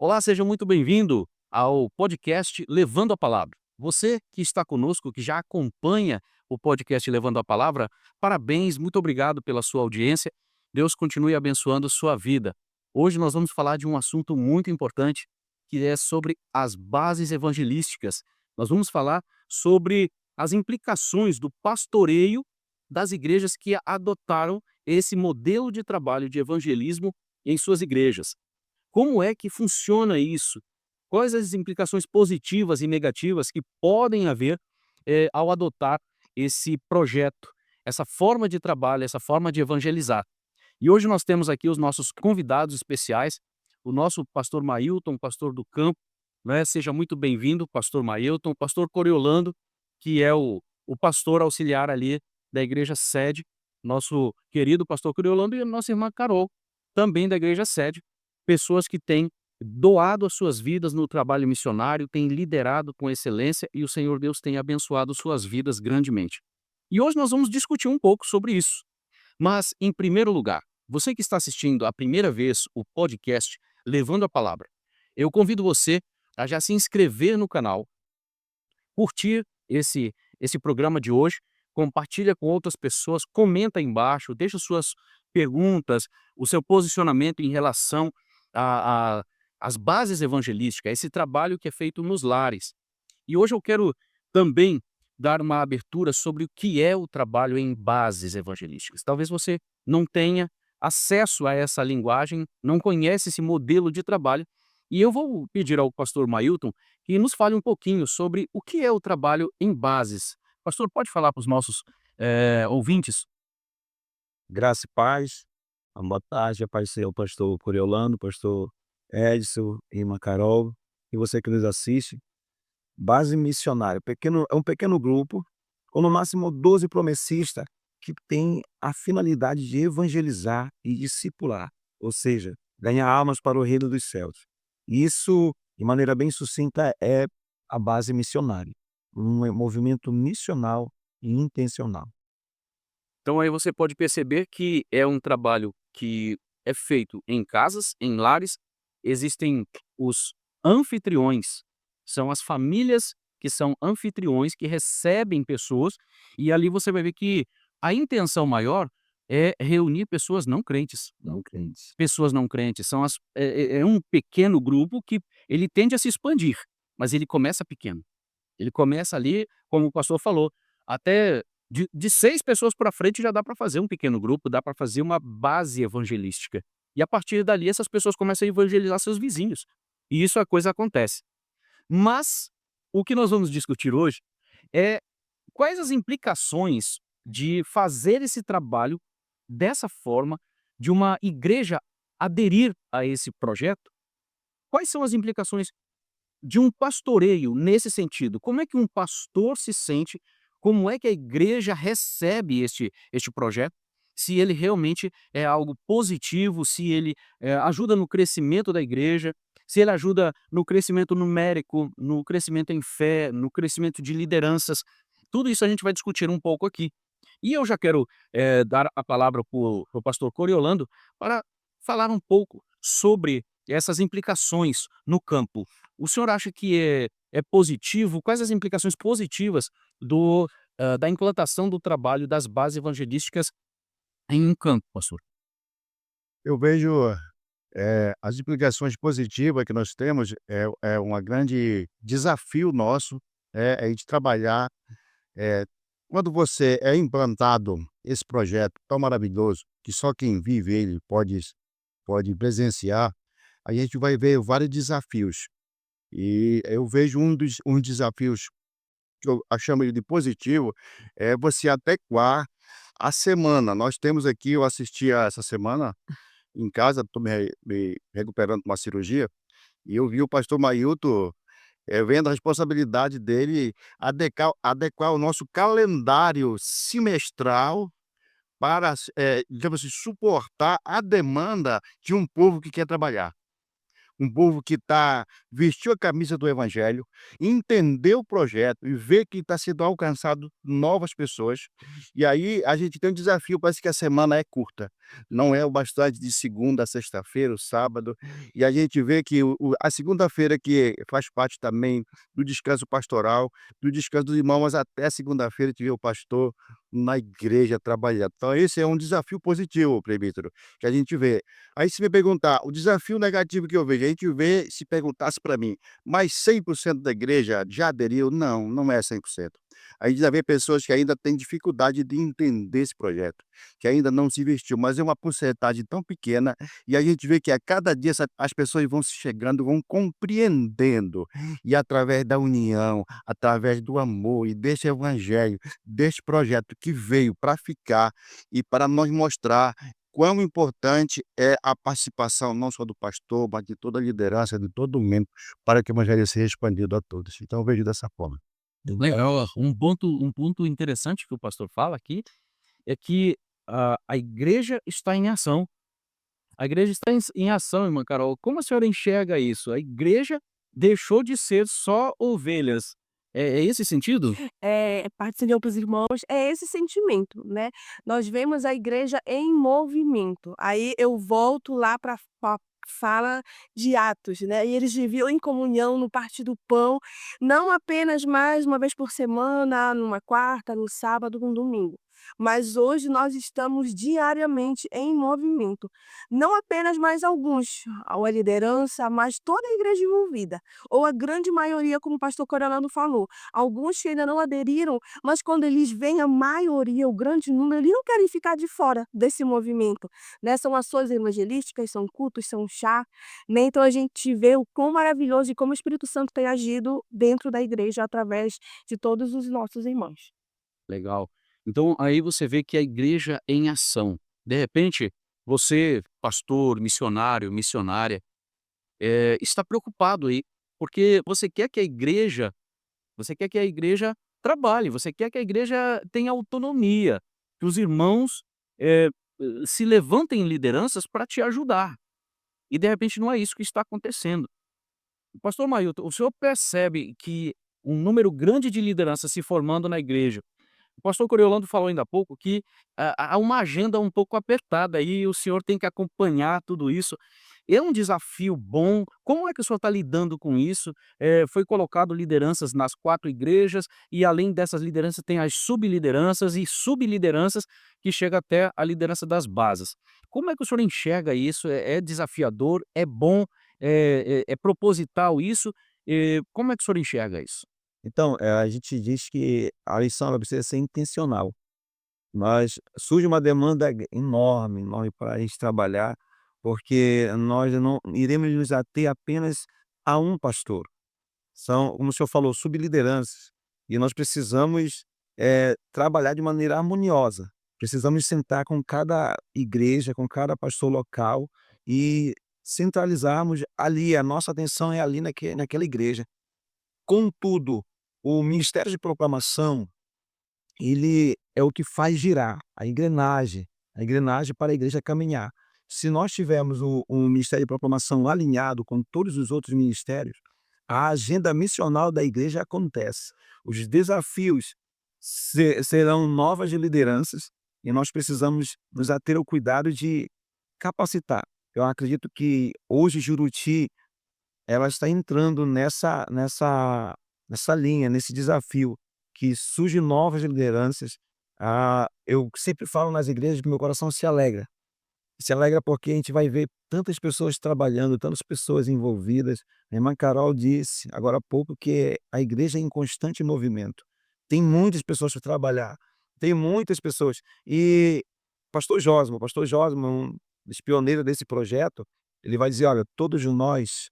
Olá, seja muito bem-vindo ao podcast Levando a Palavra. Você que está conosco, que já acompanha o podcast Levando a Palavra, parabéns, muito obrigado pela sua audiência. Deus continue abençoando sua vida. Hoje nós vamos falar de um assunto muito importante, que é sobre as bases evangelísticas. Nós vamos falar sobre as implicações do pastoreio das igrejas que adotaram esse modelo de trabalho de evangelismo em suas igrejas. Como é que funciona isso? Quais as implicações positivas e negativas que podem haver, ao adotar esse projeto, essa forma de trabalho, essa forma de evangelizar? E hoje nós temos aqui os nossos convidados especiais, o nosso pastor Mailton, pastor do campo, né? Seja muito bem-vindo, pastor Mailton, pastor Coriolando, que é o pastor auxiliar ali da igreja sede, nosso querido pastor Coriolando e a nossa irmã Carol, também da igreja sede, pessoas que têm doado as suas vidas no trabalho missionário, têm liderado com excelência e o Senhor Deus tem abençoado suas vidas grandemente. E hoje nós vamos discutir um pouco sobre isso. Mas, em primeiro lugar, você que está assistindo a primeira vez o podcast Levando a Palavra, eu convido você a já se inscrever no canal, curtir esse programa de hoje, compartilha com outras pessoas, comenta aí embaixo, deixa suas perguntas, o seu posicionamento em relação a às bases evangelísticas, esse trabalho que é feito nos lares. E hoje eu quero também dar uma abertura sobre o que é o trabalho em bases evangelísticas. Talvez você não tenha acesso a essa linguagem, não conhece esse modelo de trabalho, e eu vou pedir ao pastor Mailton que nos fale um pouquinho sobre o que é o trabalho em bases. Pastor, pode falar para os nossos ouvintes? Graça e paz. Uma boa tarde, a paz do Senhor, pastor Coriolano, pastor Edson, irmã Carol, e você que nos assiste. Base missionária, é um pequeno grupo, ou no máximo 12 promessistas, que tem a finalidade de evangelizar e discipular, ou seja, ganhar almas para o reino dos céus. Isso, de maneira bem sucinta, é a base missionária, um movimento missional e intencional. Então aí você pode perceber que é um trabalho que é feito em casas, em lares. Existem os anfitriões, são as famílias que são anfitriões, que recebem pessoas, e ali você vai ver que a intenção maior é reunir pessoas não crentes. Não crentes. Pessoas não crentes são é um pequeno grupo que ele tende a se expandir, mas ele começa pequeno. Ele começa ali, como o pastor falou, até de 6 pessoas para frente já dá para fazer um pequeno grupo, dá para fazer uma base evangelística. E a partir dali essas pessoas começam a evangelizar seus vizinhos. E isso a coisa acontece. Mas, o que nós vamos discutir hoje é quais as implicações de fazer esse trabalho dessa forma, de uma igreja aderir a esse projeto. Quais são as implicações de um pastoreio nesse sentido? Como é que um pastor se sente? Como é que a igreja recebe este projeto? Se ele realmente é algo positivo, se ele ajuda no crescimento da igreja, se ele ajuda no crescimento numérico, no crescimento em fé, no crescimento de lideranças. Tudo isso a gente vai discutir um pouco aqui. E eu já quero dar a palavra para o pastor Coriolando para falar um pouco sobre essas implicações no campo. O senhor acha que é positivo? Quais as implicações positivas da implantação do trabalho das bases evangelísticas em um campo, pastor? Eu vejo, as implicações positivas que nós temos é uma grande desafio nosso, é a gente trabalhar, eh, quando você é implantado esse projeto tão maravilhoso, que só quem vive ele pode presenciar, a gente vai ver vários desafios. E eu vejo um desafios que eu chamo ele de positivo, é você adequar a semana. Nós temos aqui eu assisti a essa semana em casa, estou me recuperando de uma cirurgia, e eu vi o pastor Mailton, vendo a responsabilidade dele adequar o nosso calendário semestral para, digamos assim, suportar a demanda de um povo que quer trabalhar. Um povo que vestiu a camisa do evangelho, entendeu o projeto e vê que está sendo alcançado novas pessoas. E aí a gente tem um desafio, parece que a semana é curta. não é o bastante de segunda a sexta-feira, o sábado, e a gente vê que a segunda-feira que faz parte também do descanso pastoral, do descanso dos irmãos, mas até segunda-feira a gente vê o pastor na igreja trabalhando. Então esse é um desafio positivo, presbítero, que a gente vê. Aí se me perguntar, o desafio negativo que eu vejo, a gente vê, se perguntasse para mim: "Mas 100% da igreja já aderiu?" Não, não é 100%. A gente ainda vê pessoas que ainda têm dificuldade de entender esse projeto, que ainda não se investiu, mas é uma porcentagem tão pequena, e a gente vê que a cada dia as pessoas vão se chegando, vão compreendendo, e através da união, através do amor e desse evangelho, deste projeto que veio para ficar e para nos mostrar quão importante é a participação não só do pastor, mas de toda a liderança, de todo membro, para que o evangelho seja expandido a todos. Então eu vejo dessa forma. Legal, um ponto interessante que o pastor fala aqui é que a igreja está em ação. A igreja está em ação, irmã Carol. Como a senhora enxerga isso? A igreja deixou de ser só ovelhas. É esse sentido? Parte de para os irmãos, é esse sentimento, né. Nós vemos a igreja em movimento, aí eu volto lá para a fala de Atos, né, e eles viviam em comunhão no partir do pão, não apenas mais uma vez por semana, numa quarta, no sábado, no domingo, mas hoje nós estamos diariamente em movimento, não apenas mais alguns, a liderança, mas toda a igreja envolvida, ou a grande maioria, como o pastor Corolando falou. Alguns que ainda não aderiram, mas quando eles veem a maioria, o grande número, eles não querem ficar de fora desse movimento, né. São ações evangelísticas, são cultos, são chá, né, então a gente vê o quão maravilhoso e como o Espírito Santo tem agido dentro da igreja através de todos os nossos irmãos. Legal. Então aí você vê que a igreja é em ação. De repente, você, pastor, missionário, missionária, está preocupado aí, porque você quer que a igreja trabalhe, você quer que a igreja tenha autonomia, que os irmãos, se levantem em lideranças para te ajudar. E de repente não é isso que está acontecendo. Pastor Mailton, o senhor percebe que um número grande de lideranças se formando na igreja. O pastor Coriolando falou ainda há pouco que há uma agenda um pouco apertada e o senhor tem que acompanhar tudo isso. É um desafio bom? Como é que o senhor está lidando com isso? Foi colocado lideranças nas 4 igrejas e além dessas lideranças tem as sublideranças e sublideranças que chega até a liderança das bases. Como é que o senhor enxerga isso? É desafiador? É bom? É proposital isso? Como é que o senhor enxerga isso? Então, a gente diz que a lição ela precisa ser intencional, mas surge uma demanda enorme, enorme para a gente trabalhar, porque nós não iremos nos ater apenas a um pastor. São, como o senhor falou, sublideranças, e nós precisamos, trabalhar de maneira harmoniosa. Precisamos sentar com cada igreja, com cada pastor local e centralizarmos ali, a nossa atenção é ali naquela igreja. Contudo, o ministério de proclamação, ele é o que faz girar a engrenagem para a igreja caminhar. Se nós tivermos o ministério de proclamação alinhado com todos os outros ministérios, a agenda missional da igreja acontece. Os desafios serão novas lideranças e nós precisamos nos ater ao cuidado de capacitar. Eu acredito que hoje Juruti ela está entrando nessa linha, nesse desafio, que surgem novas lideranças. Eu sempre falo nas igrejas que meu coração se alegra. Se alegra porque a gente vai ver tantas pessoas trabalhando, tantas pessoas envolvidas. A irmã Carol disse agora há pouco que a igreja é em constante movimento. Tem muitas pessoas para trabalhar, tem muitas pessoas. E pastor Josmo, um dos pioneiros desse projeto, ele vai dizer: "Olha, todos nós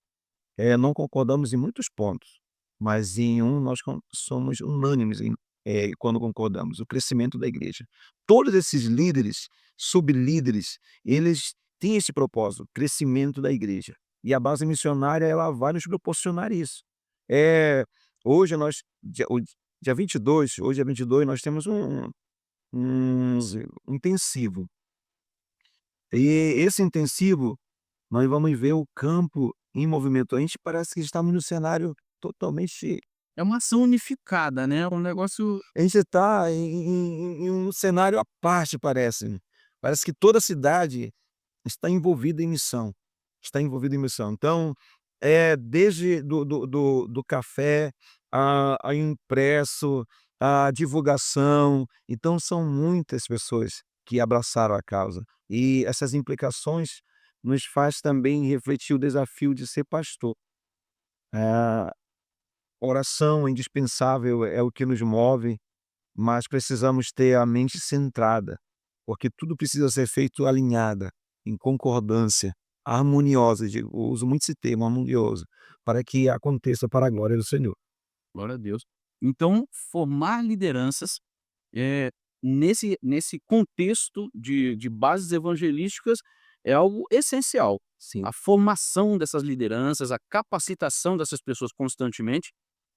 não concordamos em muitos pontos, mas em um nós somos unânimes quando concordamos, o crescimento da igreja. Todos esses líderes, sublíderes, eles têm esse propósito, o crescimento da igreja. E a base missionária, ela vai nos proporcionar isso. Eh, hoje nós, dia 22, hoje é 22, nós temos um intensivo. E esse intensivo nós vamos ver o campo em movimento. A gente parece que estamos no cenário totalmente. É uma ação unificada, né, um negócio. A gente está em um cenário à parte, parece. Parece que toda a cidade está envolvida em missão, está envolvida em missão. Então, desde do café, a impresso, a divulgação, então são muitas pessoas que abraçaram a causa. E essas implicações nos faz também refletir o desafio de ser pastor. A oração é indispensável, é o que nos move, mas precisamos ter a mente centrada, porque tudo precisa ser feito alinhada, em concordância, harmoniosa, eu uso muito esse termo, harmonioso, para que aconteça para a glória do Senhor. Glória a Deus. Então, formar lideranças, eh, nesse contexto de bases evangelísticas é algo essencial. Sim. A formação dessas lideranças, a capacitação dessas pessoas constantemente.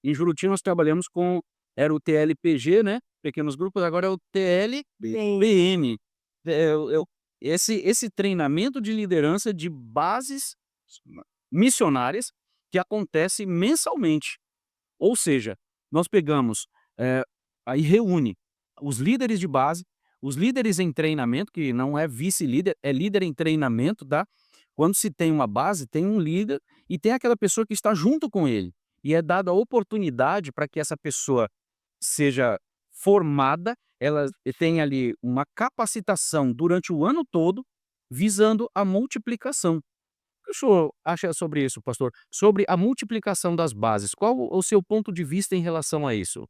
Em Juruti nós trabalhamos com era o TLPG, né, pequenos grupos, agora é o Bem, TLPM. Eu esse treinamento de liderança de bases missionárias que acontece mensalmente. Ou seja, nós pegamos, aí reúne os líderes de base, os líderes em treinamento, que não é vice-líder, é líder em treinamento, tá? Quando se tem uma base, tem um líder e tem aquela pessoa que está junto com ele. E é dada a oportunidade para que essa pessoa seja formada, ela tem ali uma capacitação durante o ano todo, visando a multiplicação. O que o senhor acha sobre isso, pastor? Sobre a multiplicação das bases, qual o seu ponto de vista em relação a isso?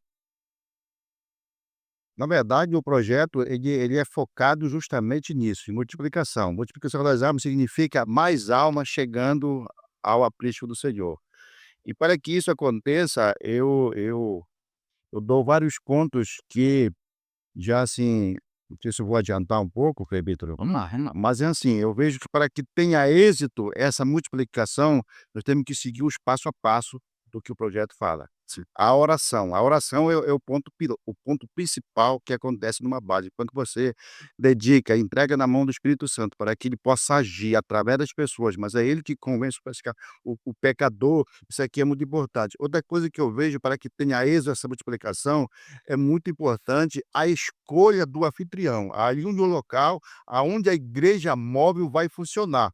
Na verdade, o projeto ele é focado justamente nisso, em multiplicação. Multiplicação das almas significa mais almas chegando ao aprisco do Senhor. E para que isso aconteça, eu dou vários pontos que já, assim, não sei se eu vou adiantar um pouco, presbítero, Vamos lá. mas é assim, eu vejo que para que tenha êxito essa multiplicação, nós temos que seguir os passo a passo do que o projeto fala. Sim. A oração é o ponto principal que acontece numa base. Quando você dedica, entrega na mão do Espírito Santo para que ele possa agir através das pessoas, mas é ele que convence o pecador, isso aqui é muito importante. Outra coisa que eu vejo para que tenha êxito essa multiplicação, é muito importante a escolha do anfitrião, ali no local aonde a igreja móvel vai funcionar.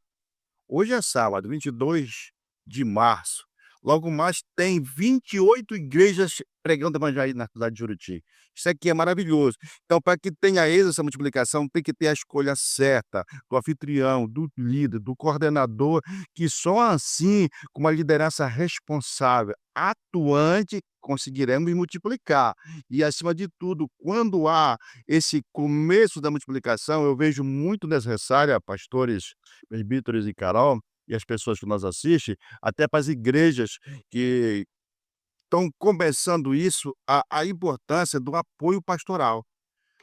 Hoje é sábado, 22 de março. Logo mais tem 28 igrejas pregando evangelho na cidade de Juruti. Isso aqui é maravilhoso. Então, para que tenha êxito essa multiplicação, tem que ter a escolha certa do anfitrião, do líder, do coordenador, que só assim, com uma liderança responsável, atuante, conseguiremos multiplicar. E, acima de tudo, quando há esse começo da multiplicação, eu vejo muito necessária, pastores, presbíteros e Carol, e as pessoas que nos assistem, até para as igrejas que estão começando isso, a importância do apoio pastoral.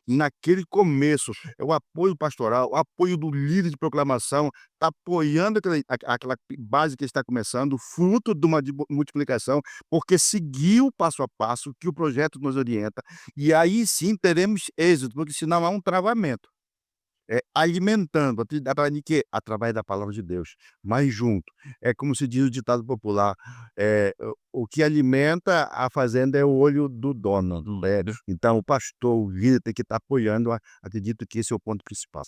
Naquele começo, é o apoio pastoral, o apoio do líder de proclamação, está apoiando aquela base que está começando, fruto de uma multiplicação, porque seguiu o passo a passo que o projeto nos orienta, e aí sim teremos êxito, porque senão há um travamento. Alimentando, através de quê? Através da palavra de Deus, mas junto. É como se diz o ditado popular, o que alimenta a fazenda é o olho do dono, né. Então o pastor, o líder tem que estar apoiando, acredito que esse é o ponto principal.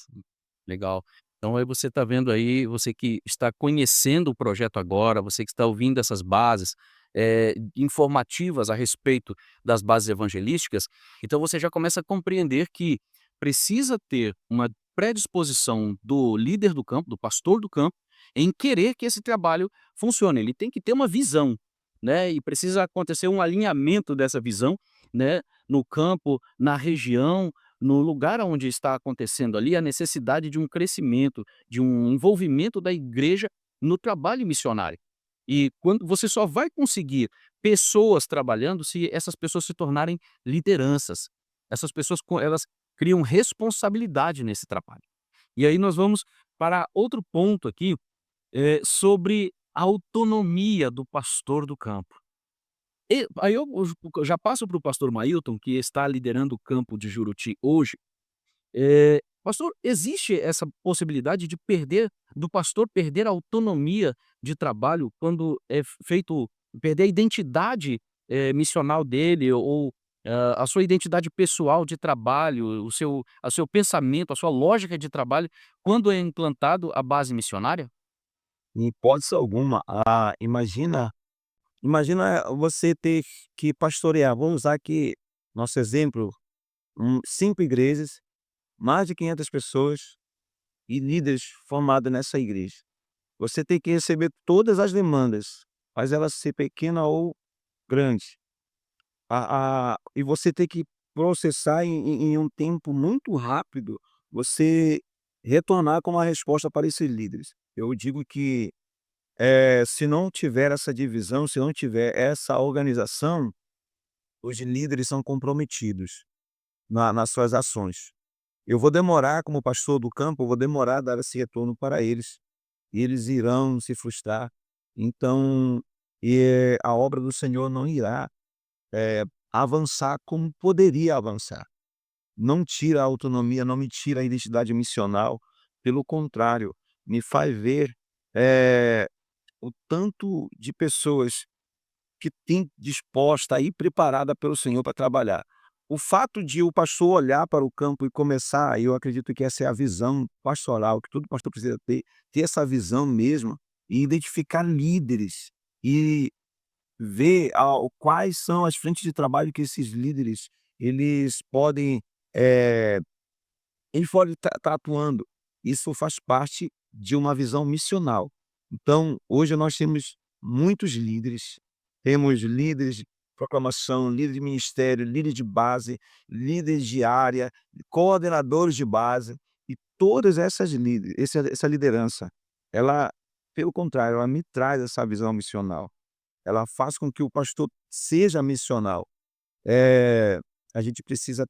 Legal. Então aí você está vendo aí, você que está conhecendo o projeto agora, você que está ouvindo essas bases, informativas a respeito das bases evangelísticas, então você já começa a compreender que precisa ter uma predisposição do líder do campo, do pastor do campo, em querer que esse trabalho funcione. Ele tem que ter uma visão, né, e precisa acontecer um alinhamento dessa visão, né, no campo, na região, no lugar onde está acontecendo ali a necessidade de um crescimento, de um envolvimento da igreja no trabalho missionário. E quando você só vai conseguir pessoas trabalhando se essas pessoas se tornarem lideranças. Essas pessoas elas criam responsabilidade nesse trabalho. E aí nós vamos para outro ponto aqui, sobre a autonomia do pastor do campo. E aí eu já passo para o pastor Mailton, que está liderando o campo de Juruti hoje. Pastor, existe essa possibilidade de do pastor perder a autonomia de trabalho quando é feito perder a identidade, missional dele ou a sua identidade pessoal de trabalho, o seu pensamento, a sua lógica de trabalho, quando é implantado a base missionária? Em hipótese alguma. Imagina você ter que pastorear, vamos usar aqui nosso exemplo, 5 igrejas, mais de 500 pessoas e líderes formados nessa igreja. Você tem que receber todas as demandas, faz ela ser pequena ou grande. E você tem que processar em um tempo muito rápido, você retornar com uma resposta para esses líderes. Eu digo que, se não tiver essa divisão, se não tiver essa organização, os líderes são comprometidos nas suas ações. Eu vou demorar, como pastor do campo, eu vou demorar a dar esse retorno para eles, e eles irão se frustrar. Então, a obra do Senhor não irá, avançar como poderia avançar. Não tira a autonomia, não me tira a identidade missional, pelo contrário, me faz ver, o tanto de pessoas que tem disposta e preparada pelo Senhor para trabalhar. O fato de o pastor olhar para o campo e começar, e eu acredito que essa é a visão pastoral, que todo pastor precisa ter essa visão mesmo, e identificar líderes, e ver quais são as frentes de trabalho que esses líderes, eles podem, eh, eles podem estar atuando. Isso faz parte de uma visão missional. Então, hoje nós temos líderes de proclamação, líder de ministério, líder de base, líderes de área, coordenadores de base, e todas essas líderes, essa liderança, ela, pelo contrário, ela me traz essa visão missional. Ela faz com que o pastor seja missional. Eh, a gente precisa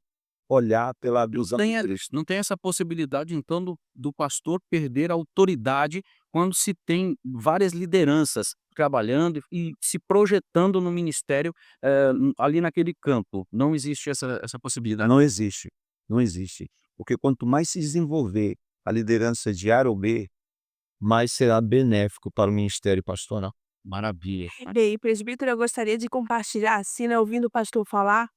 olhar pela visão Tem deles. não tem essa possibilidade então do pastor perder a autoridade quando se tem várias lideranças trabalhando e se projetando no ministério, ali naquele campo. Não existe essa possibilidade. Não existe, não existe. Porque quanto mais se desenvolver a liderança de A ou B, mais será benéfico para o ministério pastoral. Maravilha. E aí, presbítero, eu gostaria de compartilhar, assim, né, ouvindo o pastor falar,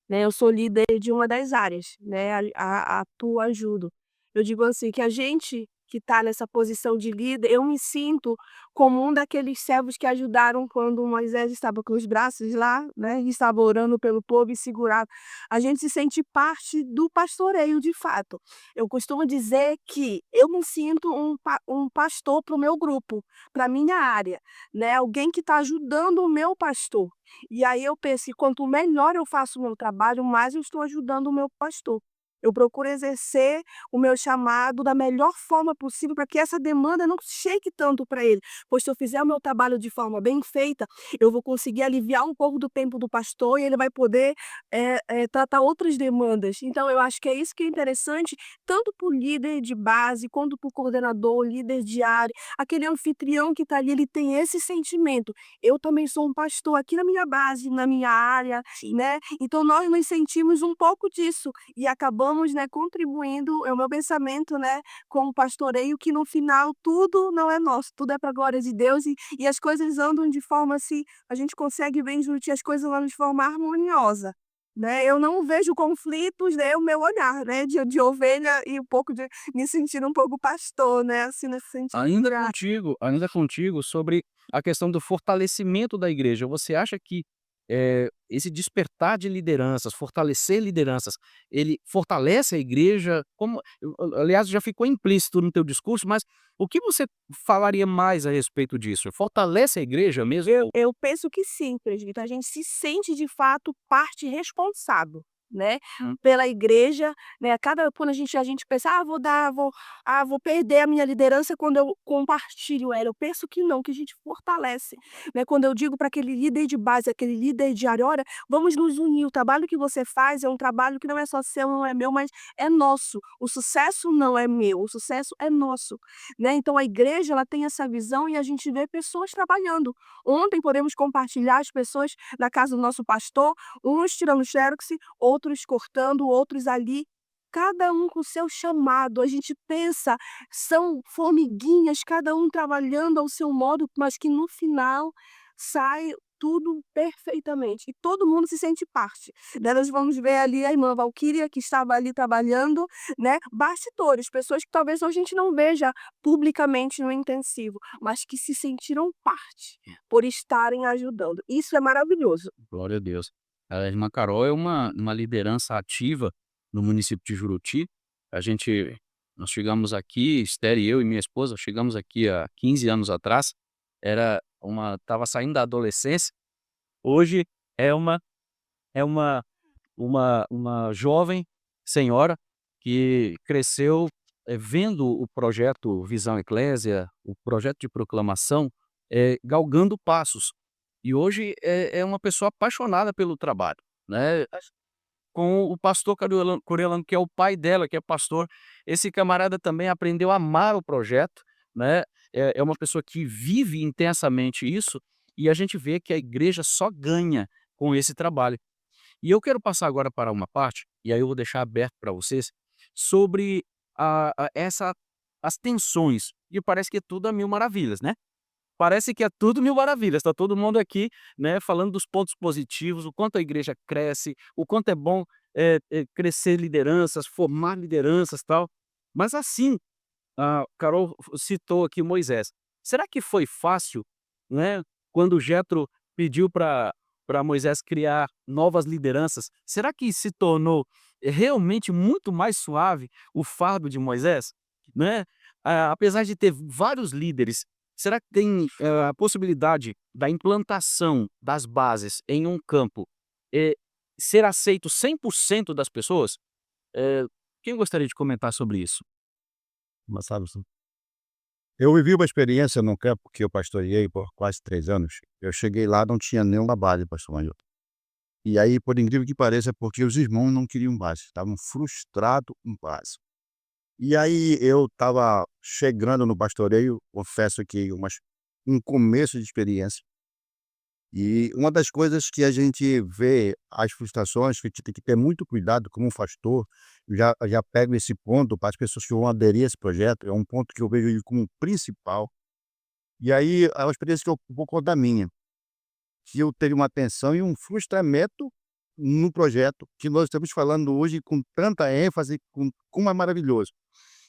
né, eu sou líder de uma das áreas, né, atuo, ajudo. Eu digo assim, que a gente que está nessa posição de líder, eu me sinto como um daqueles servos que ajudaram quando Moisés estava com os braços lá, né, e estava orando pelo povo e segurado. A gente se sente parte do pastoreio de fato. Eu costumo dizer que eu me sinto um pastor para o meu grupo, para a minha área, né, alguém que está ajudando o meu pastor. E aí eu penso que quanto melhor eu faço o meu trabalho, mais eu estou ajudando o meu pastor. Eu procuro exercer o meu chamado da melhor forma possível para que essa demanda não chegue tanto para ele, pois se eu fizer o meu trabalho de forma bem feita, eu vou conseguir aliviar um pouco do tempo do pastor e ele vai poder, tratar outras demandas. Então eu acho que é isso que é interessante, tanto para o líder de base, quanto para o coordenador, líder de área, aquele anfitrião que está ali, ele tem esse sentimento: "Eu também sou um pastor aqui na minha base, na minha área", né. Então nós nos sentimos um pouco disso e acabamos, né, contribuindo, é o meu pensamento, né, com o pastoreio, que no final tudo não é nosso, tudo é para a glória de Deus e as coisas andam de forma assim, a gente consegue bem juntinho, as coisas andam de forma harmoniosa, né. Eu não vejo conflitos, né, o meu olhar, né, de ovelha e um pouco de me sentindo um pouco pastor, né, assim, nesse sentido. Ainda contigo sobre a questão do fortalecimento da igreja. Você acha que, esse despertar de lideranças, fortalecer lideranças, ele fortalece a igreja? Aliás, já ficou implícito no teu discurso, mas o que você falaria mais a respeito disso? Fortalece a igreja mesmo? Eu penso que sim, presbítero, a gente se sente de fato parte responsável, né, Hum. pela igreja, né, quando a gente pensa: "Ah, vou perder a minha liderança quando eu compartilho ela", eu penso que não, que a gente fortalece, né, quando eu digo para aquele líder de base, aquele líder de área: "Olha, vamos nos unir, o trabalho que você faz é um trabalho que não é só seu, não é meu, mas é nosso, o sucesso não é meu, o sucesso é nosso", né, então a igreja ela tem essa visão e a gente vê pessoas trabalhando. Ontem podemos compartilhar as pessoas na casa do nosso pastor, uns tirando xerox, outros cortando, outros ali, cada um com seu chamado. A gente pensa, são formiguinhas, cada um trabalhando ao seu modo, mas que no final sai tudo perfeitamente e todo mundo se sente parte, né. Nós vamos ver ali a irmã Valquíria que estava ali trabalhando, né, bastidores, pessoas que talvez hoje a gente não veja publicamente no intensivo, mas que se sentiram parte, por estarem ajudando. Isso é maravilhoso. Glória a Deus. A irmã Carol é uma liderança ativa no município de Juruti. Nós chegamos aqui, Esther e eu e minha esposa, chegamos aqui há 15 anos atrás, estava saindo da adolescência, hoje é é uma uma jovem senhora que cresceu, vendo o projeto Visão Eclésia, o projeto de proclamação, galgando passos. E hoje é uma pessoa apaixonada pelo trabalho, né, com o pastor Coriolano, que é o pai dela, que é pastor. Esse camarada também aprendeu a amar o projeto, né, é uma pessoa que vive intensamente isso, e a gente vê que a igreja só ganha com esse trabalho. E eu quero passar agora para uma parte, e aí eu vou deixar aberto para vocês, sobre as tensões, e parece que é tudo a mil maravilhas, né. Parece que é tudo mil maravilhas, está todo mundo aqui, né, falando dos pontos positivos, o quanto a igreja cresce, o quanto é bom, crescer lideranças, formar lideranças, tal. Mas assim, a Carol citou aqui Moisés. Será que foi fácil, né, quando Jetro pediu para Moisés criar novas lideranças? Será que se tornou realmente muito mais suave o fardo de Moisés? Né? Apesar de ter vários líderes, será que tem a possibilidade da implantação das bases em um campo eh, ser aceito 100% das pessoas? Eh, Quem gostaria de comentar sobre isso? Mas sabe assim, eu vivi uma experiência num campo que eu pastoreei por quase 3 anos. Eu cheguei lá, não tinha nenhuma base, pastor Manilton. E aí, por incrível que pareça, é porque os irmãos não queriam base, estavam frustrados com base. E aí eu estava chegando no pastoreio, confesso que um começo de experiência. E uma das coisas que a gente vê as frustrações, que a gente tem que ter muito cuidado como um pastor, eu já pego esse ponto para as pessoas que vão aderir a esse projeto, é um ponto que eu vejo ele como principal. E aí é uma experiência que eu vou contar minha, que eu teve uma tensão e um frustramento no projeto, que nós estamos falando hoje com tanta ênfase, com como é maravilhoso.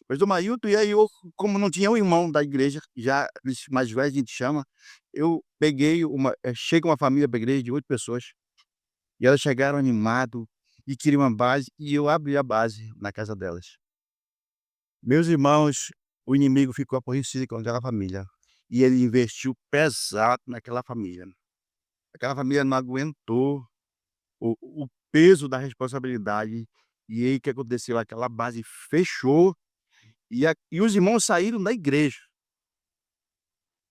Mas o Mailton, e aí eu, como não tinha um irmão da igreja, já os mais velhos a gente chama, eu peguei chega uma família pra igreja de 8 pessoas, e elas chegaram animado e queriam uma base, e eu abri a base na casa delas. Meus irmãos, o inimigo ficou aborrecido com aquela família, e ele investiu pesado naquela família. Aquela família não aguentou o peso da responsabilidade, e aí o que aconteceu? Aquela base fechou, e os irmãos saíram da igreja.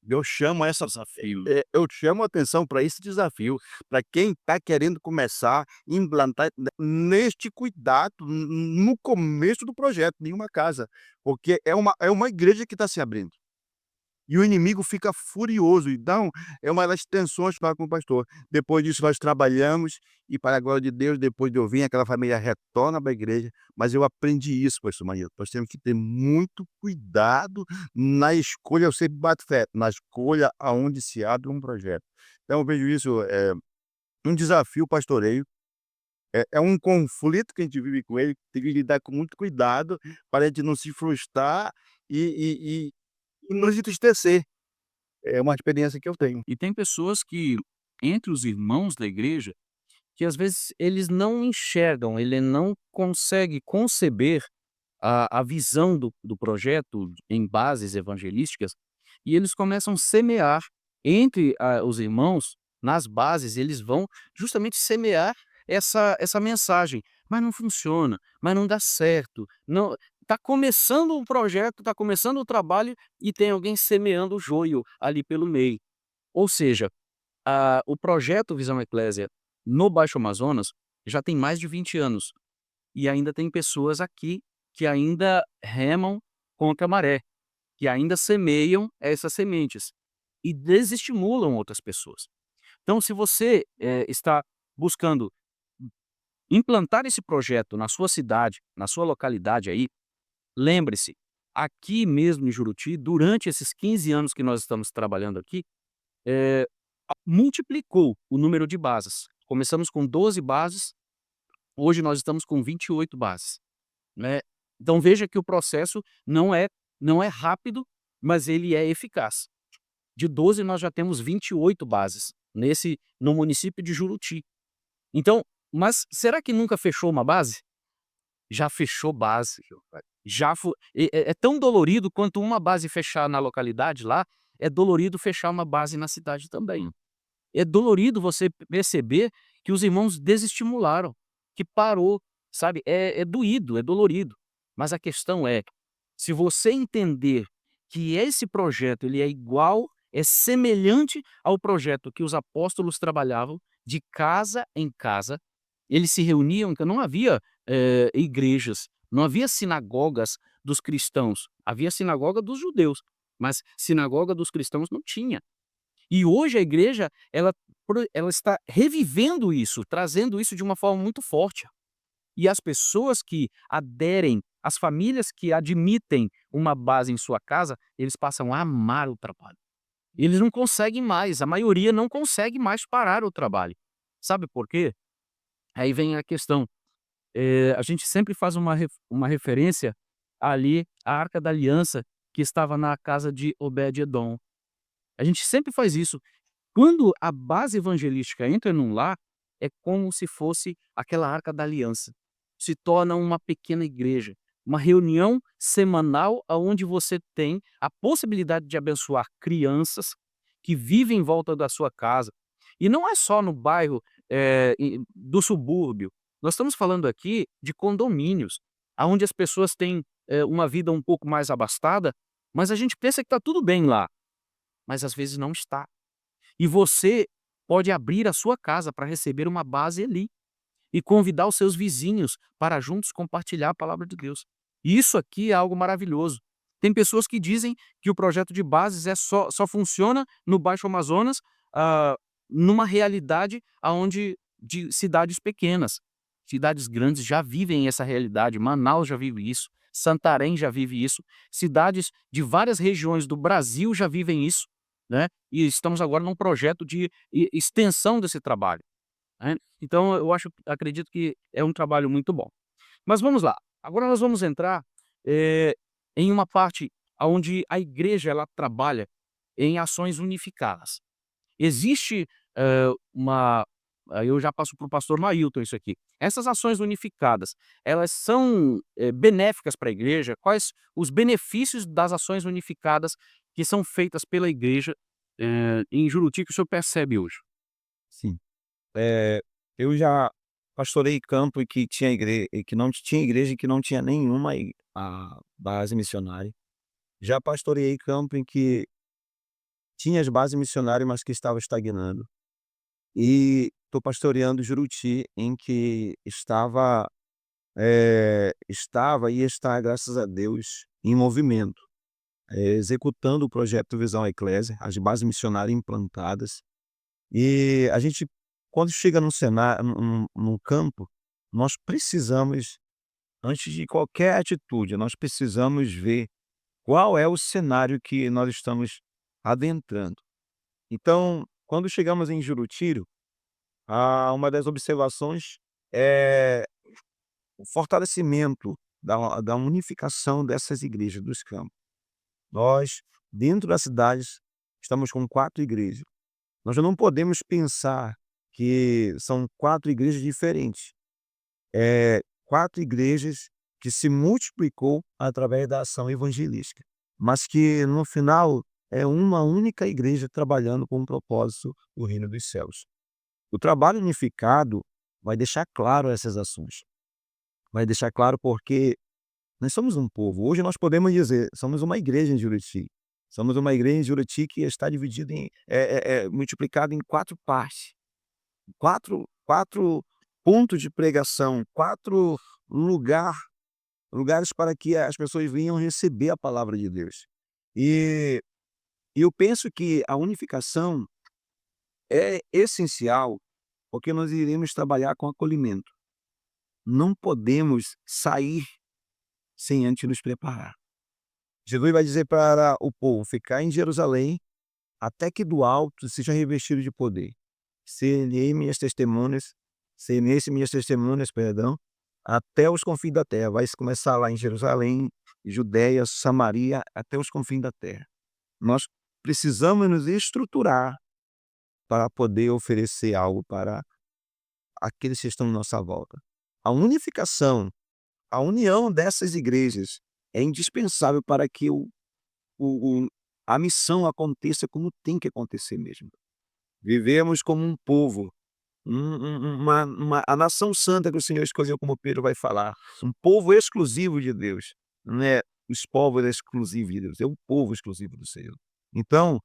Eu chamo essa Desafio. eu chamo atenção para esse desafio, para quem está querendo começar, implantar neste cuidado, no começo do projeto, nenhuma casa, porque é uma igreja que está se abrindo. E o inimigo fica furioso, então é uma das tensões lá com o pastor. Depois disso nós trabalhamos e, para a glória de Deus, depois de eu vir, aquela família retorna para a igreja, mas eu aprendi isso, pastor Manilton, nós temos que ter muito cuidado na escolha, eu sempre bato fé, na escolha aonde se abre um projeto. Então eu vejo isso, um desafio pastoreio, é um conflito que a gente vive com ele, tem que lidar com muito cuidado, para a gente não se frustrar e nos entristecer. É uma experiência que eu tenho. E tem pessoas que, entre os irmãos da igreja, que às vezes eles não enxergam, ele não consegue conceber a visão do projeto em bases evangelísticas, e eles começam a semear entre os irmãos, nas bases, eles vão justamente semear essa mensagem. Mas não funciona, mas não dá certo, não está começando um projeto, está começando o trabalho e tem alguém semeando o joio ali pelo meio. Ou seja, o projeto Visão Eclésia no Baixo Amazonas já tem mais de 20 anos. E ainda tem pessoas aqui que ainda remam contra a maré, que ainda semeiam essas sementes e desestimulam outras pessoas. Então, se você está buscando implantar esse projeto na sua cidade, na sua localidade aí, lembre-se, aqui mesmo em Juruti, durante esses 15 anos que nós estamos trabalhando aqui, multiplicou o número de bases. Começamos com 12 bases, hoje nós estamos com 28 bases, né. Então veja que o processo não é rápido, mas ele é eficaz. De 12 nós já temos 28 bases, no município de Juruti. Então, mas será que nunca fechou uma base? Já fechou base. Já fo é tão dolorido quanto uma base fechar na localidade lá, é dolorido fechar uma base na cidade também. É dolorido você perceber que os irmãos desestimularam, que parou, sabe, é doído, é dolorido. Mas a questão é, se você entender que esse projeto ele é igual, é semelhante ao projeto que os apóstolos trabalhavam, de casa em casa, eles se reuniam, então não havia, igrejas, não havia sinagogas dos cristãos, havia sinagoga dos judeus, mas sinagoga dos cristãos não tinha. E hoje a igreja, ela está revivendo isso, trazendo isso de uma forma muito forte. E as pessoas que aderem, as famílias que admitem uma base em sua casa, eles passam a amar o trabalho. Eles não conseguem mais, a maioria não consegue mais parar o trabalho. Sabe por quê? Aí vem a questão, a gente sempre faz uma referência ali à Arca da Aliança, que estava na casa de Obed-edom. A gente sempre faz isso. Quando a base evangelística entra num lar, é como se fosse aquela Arca da Aliança. Se torna uma pequena igreja, uma reunião semanal aonde você tem a possibilidade de abençoar crianças que vivem em volta da sua casa. E não é só no bairro, do subúrbio. Nós estamos falando aqui de condomínios, aonde as pessoas têm, uma vida um pouco mais abastada, mas a gente pensa que está tudo bem lá, mas às vezes não está. E você pode abrir a sua casa para receber uma base ali e convidar os seus vizinhos para juntos compartilhar a palavra de Deus. E isso aqui é algo maravilhoso. Tem pessoas que dizem que o projeto de bases só funciona no Baixo Amazonas, ah, numa realidade aonde de cidades pequenas. Cidades grandes já vivem essa realidade. Manaus já vive isso, Santarém já vive isso, cidades de várias regiões do Brasil já vivem isso, né? E estamos agora num projeto de extensão desse trabalho, né? Então acredito que é um trabalho muito bom. Mas vamos lá, agora nós vamos entrar, eh, em uma parte onde a igreja ela trabalha em ações unificadas. Existe, aí eu já passo para o pastor Mailton isso aqui. Essas ações unificadas, elas são, benéficas para a igreja? Quais os benefícios das ações unificadas que são feitas pela igreja, em Juruti, que o senhor percebe hoje? Sim. Eu já pastorei campo e que tinha e que não tinha igreja e que não tinha nenhuma a base missionária. Já pastoreei campo em que tinha as bases missionárias, mas que estava estagnando. E estou pastoreando Juruti, em que estava e está, graças a Deus, em movimento, executando o projeto Visão Eclésia, as bases missionárias implantadas. E a gente, quando chega num cenário, num campo, nós precisamos, antes de qualquer atitude, nós precisamos ver qual é o cenário que nós estamos adentrando. Então, quando chegamos em Jurutiro, uma das observações é o fortalecimento da unificação dessas igrejas dos campos. Nós, dentro das cidades, estamos com 4 igrejas. Nós já não podemos pensar que são 4 igrejas diferentes. 4 igrejas que se multiplicou através da ação evangelística, mas que no final é uma única igreja trabalhando com o propósito do reino dos céus. O trabalho unificado vai deixar claro essas ações. Vai deixar claro porque nós somos um povo. Hoje nós podemos dizer, somos uma igreja em Juruti. Somos uma igreja em Juruti que está dividida multiplicada em 4 partes. Quatro pontos de pregação, 4 lugares para que as pessoas venham receber a palavra de Deus. E eu penso que a unificação é essencial, porque nós iremos trabalhar com acolhimento. Não podemos sair sem antes nos preparar. Jesus vai dizer para o povo ficar em Jerusalém até que do alto seja revestido de poder. Ser-lhe minhas testemunhas, ser-se minhas testemunhas, perdão, até os confins da terra. Vai começar lá em Jerusalém, Judéia, Samaria, até os confins da terra. Nós precisamos nos estruturar para poder oferecer algo para aqueles que estão à nossa volta. A unificação, a união dessas igrejas é indispensável para que o a missão aconteça como tem que acontecer mesmo. Vivemos como um povo, a nação santa que o Senhor escolheu, como Pedro vai falar, um povo exclusivo de Deus, não é os povos exclusivos de Deus, é o povo exclusivo do Senhor. Então,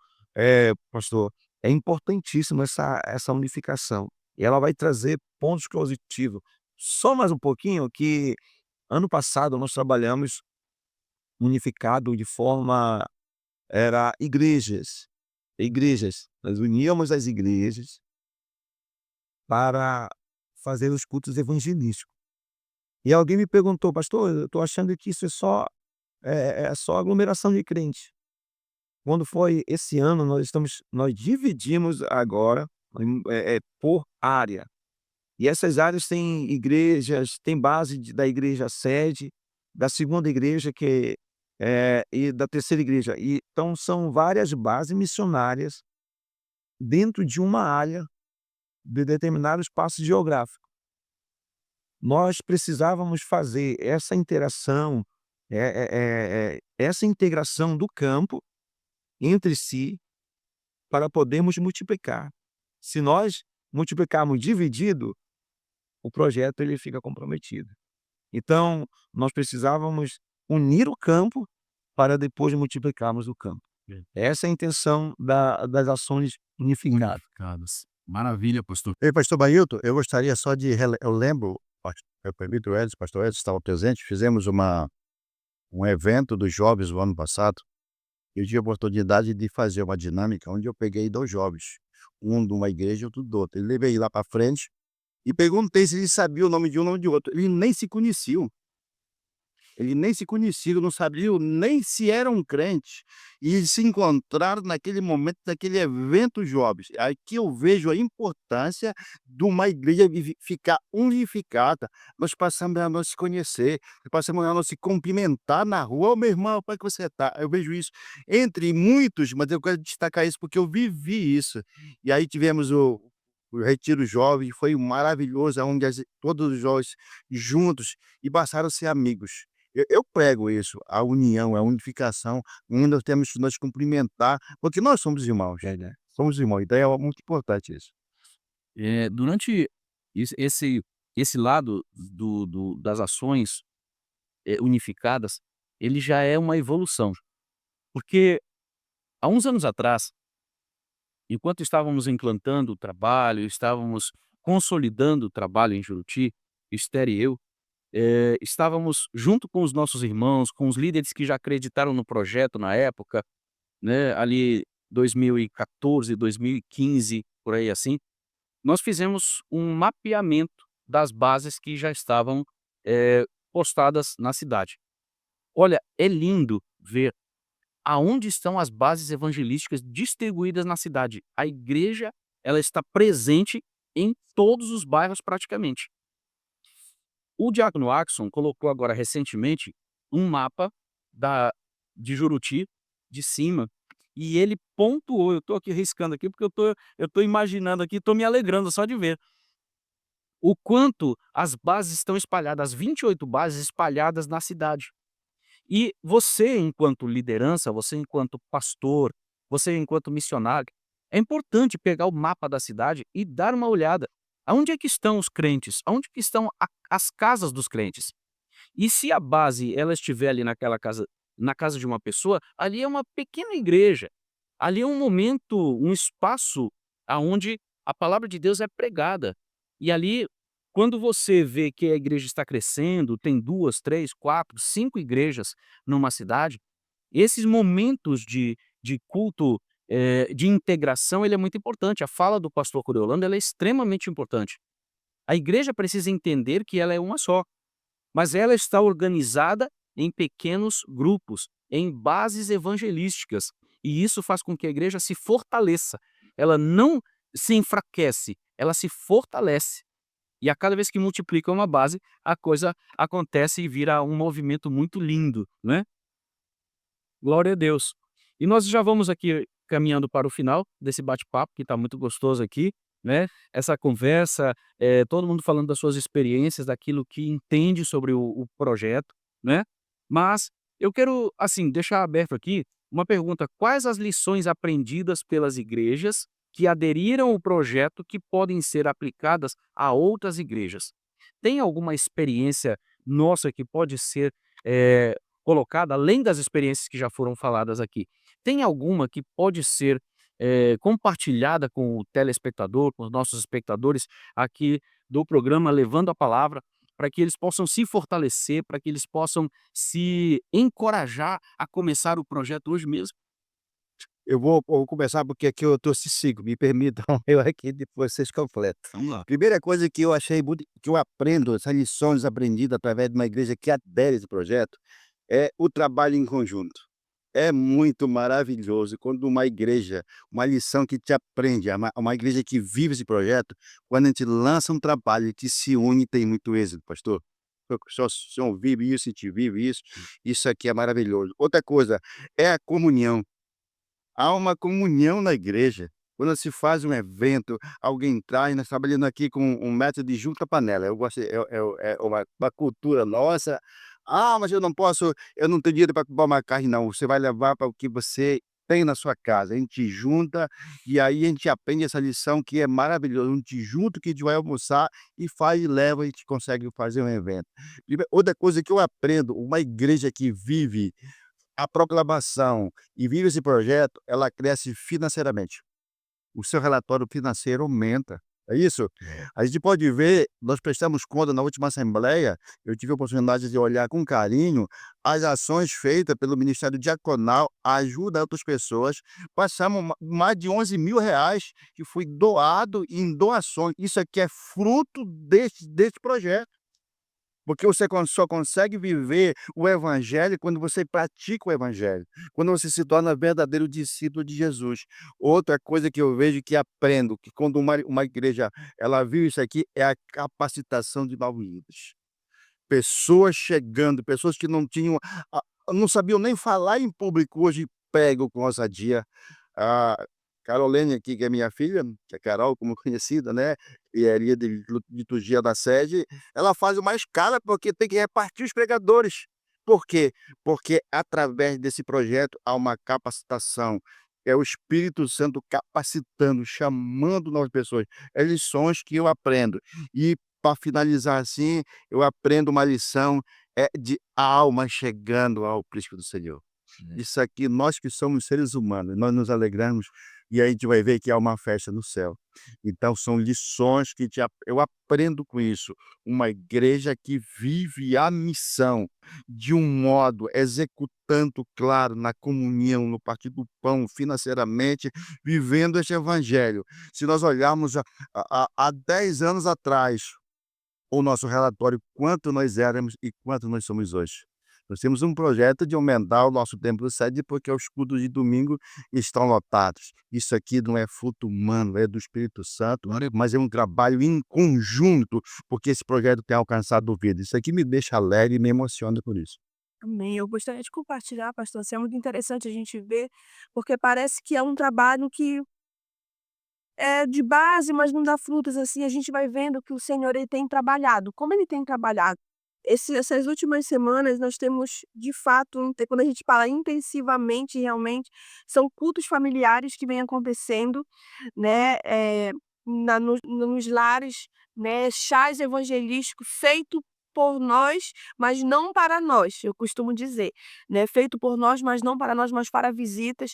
pastor, é importantíssimo essa unificação, e ela vai trazer pontos positivos. Só mais um pouquinho que ano passado nós trabalhamos unificado de forma era igrejas. Nós uníamos as igrejas para fazer os cultos evangelísticos. E alguém me perguntou: "Pastor, eu estou achando que isso é só aglomeração de crente". Quando foi esse ano, nós dividimos agora por área. E essas áreas têm igrejas, tem base da igreja sede, da segunda igreja e da terceira igreja. E então são várias bases missionárias dentro de uma área de determinado espaço geográfico. Nós precisávamos fazer essa interação, essa integração do campo entre si para podermos multiplicar. Se nós multiplicarmos dividido, o projeto ele fica comprometido. Então, nós precisávamos unir o campo para depois multiplicarmos o campo. Essa é a intenção das ações unificadas. Unificadas. Maravilha, pastor. Ei, pastor Bailton, eu gostaria só de eu lembro, eu permito o Edson, pastor Edson estava presente, fizemos um evento dos jovens no ano passado, e eu tive a oportunidade de fazer uma dinâmica onde eu peguei 2 jovens, um de uma igreja e outro do outro. Ele levei lá para frente e perguntei se eles sabiam o nome de um, o nome de outro. Eles nem se conheciam. Eles nem se conheciam, não sabiam nem se eram crentes. E eles se encontraram naquele momento, naquele evento jovens. Aqui eu vejo a importância de uma igreja ficar unificada. Nós passamos a nos conhecer, passamos a nos se cumprimentar na rua. Ô meu irmão, como é que você está? Eu vejo isso entre muitos, mas eu quero destacar isso porque eu vivi isso. E aí tivemos o retiro jovem, foi maravilhoso, onde todos os jovens juntos e passaram a ser amigos. Eu prego isso, a união, a unificação, onde nós temos que nos cumprimentar, porque nós somos irmãos, né? Somos irmãos, então é muito importante isso. Durante esse lado das ações unificadas, ele já é uma evolução. Porque há uns anos atrás, enquanto estávamos implantando o trabalho, estávamos consolidando o trabalho em Juruti, Esther e eu, estávamos junto com os nossos irmãos, com os líderes que já acreditaram no projeto na época, né, ali 2014, 2015, por aí assim, nós fizemos um mapeamento das bases que já estavam postadas na cidade. Olha, é lindo ver aonde estão as bases evangelísticas distribuídas na cidade. A igreja, ela está presente em todos os bairros praticamente. O diácono Axon colocou agora recentemente um mapa de Juruti, de cima, e ele pontuou, eu estou aqui riscando aqui porque eu tô imaginando aqui, estou me alegrando só de ver, o quanto as bases estão espalhadas, as 28 bases espalhadas na cidade. E você enquanto liderança, você enquanto pastor, você enquanto missionário, é importante pegar o mapa da cidade e dar uma olhada. Aonde é que estão os crentes? Aonde que estão as casas dos crentes? E se a base ela estiver ali naquela casa, na casa de uma pessoa, ali é uma pequena igreja. Ali é um momento, um espaço aonde a palavra de Deus é pregada. E ali, quando você vê que a igreja está crescendo, tem 2, 3, 4, 5 igrejas numa cidade, esses momentos de culto, de integração, ele é muito importante. A fala do pastor Coriolano, ela é extremamente importante. A igreja precisa entender que ela é uma só, mas ela está organizada em pequenos grupos, em bases evangelísticas. E isso faz com que a igreja se fortaleça. Ela não se enfraquece, ela se fortalece. E a cada vez que multiplica uma base, a coisa acontece e vira um movimento muito lindo, né? Glória a Deus. E nós já vamos aqui caminhando para o final desse bate-papo, que está muito gostoso aqui, né? Essa conversa, todo mundo falando das suas experiências, daquilo que entende sobre o projeto, né? Mas eu quero, assim, deixar aberto aqui uma pergunta: quais as lições aprendidas pelas igrejas que aderiram ao projeto que podem ser aplicadas a outras igrejas? Tem alguma experiência nossa que pode ser eh, colocada, além das experiências que já foram faladas aqui? Tem alguma que pode ser compartilhada com o telespectador, com os nossos espectadores aqui do programa Levando a Palavra, para que eles possam se fortalecer, para que eles possam se encorajar a começar o projeto hoje mesmo? Eu vou começar porque aqui eu trouxe 5, me permitam, eu aqui depois vocês completam. Vamos lá. Primeira coisa que eu achei muito que eu aprendo, essas lições aprendidas através de uma igreja que adere a esse projeto, é o trabalho em conjunto. É muito maravilhoso quando uma lição que te aprende, uma igreja que vive esse projeto, quando a gente lança um trabalho que se une, tem muito êxito, pastor. O senhor vive isso, a gente vive isso, isso aqui é maravilhoso. Outra coisa, é a comunhão. Há uma comunhão na igreja. Quando se faz um evento, alguém traz, nós trabalhando aqui com um método de junta-panela. Eu gosto, é uma cultura nossa. Ah, mas eu não tenho dinheiro para comprar uma carne, não. Você vai levar para o que você tem na sua casa. A gente junta e aí a gente aprende essa lição que é maravilhosa. A gente junto que a gente vai almoçar e faz e leva, a gente consegue fazer um evento. Outra coisa que eu aprendo, uma igreja que vive a proclamação e vive esse projeto, ela cresce financeiramente. O seu relatório financeiro aumenta. É isso? A gente pode ver, nós prestamos conta na última assembleia, eu tive a oportunidade de olhar com carinho as ações feitas pelo Ministério Diaconal, a ajuda a outras pessoas. Passamos mais de 11.000 reais que foi doado em doações. Isso aqui é fruto desse projeto. Porque você só consegue viver o evangelho quando você pratica o evangelho, quando você se torna verdadeiro discípulo de Jesus. Outra coisa que eu vejo que aprendo, que quando uma igreja ela viu isso aqui, é a capacitação de novos líderes. Pessoas chegando, pessoas que não sabiam nem falar em público, hoje pregam com ousadia. A Carolene aqui, que é minha filha, que é Carol, como conhecida, né, e é líder de liturgia da sede, ela faz uma escala, porque tem que repartir os pregadores. Por quê? Porque através desse projeto há uma capacitação, é o Espírito Santo capacitando, chamando novas pessoas. É lições que eu aprendo. E para finalizar assim, eu aprendo uma lição, de almas chegando ao príncipe do Senhor. Isso aqui, nós que somos seres humanos, nós nos alegramos e aí a gente vai ver que há uma festa no céu. Então são lições que eu aprendo com isso. Uma igreja que vive a missão de um modo, executando, claro, na comunhão, no partir do pão, financeiramente, vivendo este evangelho. Se nós olharmos há 10 anos atrás, o nosso relatório, quanto nós éramos e quanto nós somos hoje. Nós temos um projeto de aumentar o nosso templo sede, porque os cultos de domingo estão lotados. Isso aqui não é fruto humano, é do Espírito Santo, mas é um trabalho em conjunto, porque esse projeto tem alcançado vida. Isso aqui me deixa alegre e me emociona por isso. Amém. Eu gostaria de compartilhar, pastor, assim, é muito interessante a gente ver, porque parece que é um trabalho que é de base, mas não dá frutos, assim, a gente vai vendo que o Senhor ele tem trabalhado. Como ele tem trabalhado? Essas últimas semanas nós temos, de fato, quando a gente fala intensivamente, realmente, são cultos familiares que vêm acontecendo, né, nos lares, né, chás evangelísticos feito por nós, mas não para nós, eu costumo dizer, né, feito por nós, mas não para nós, mas para visitas.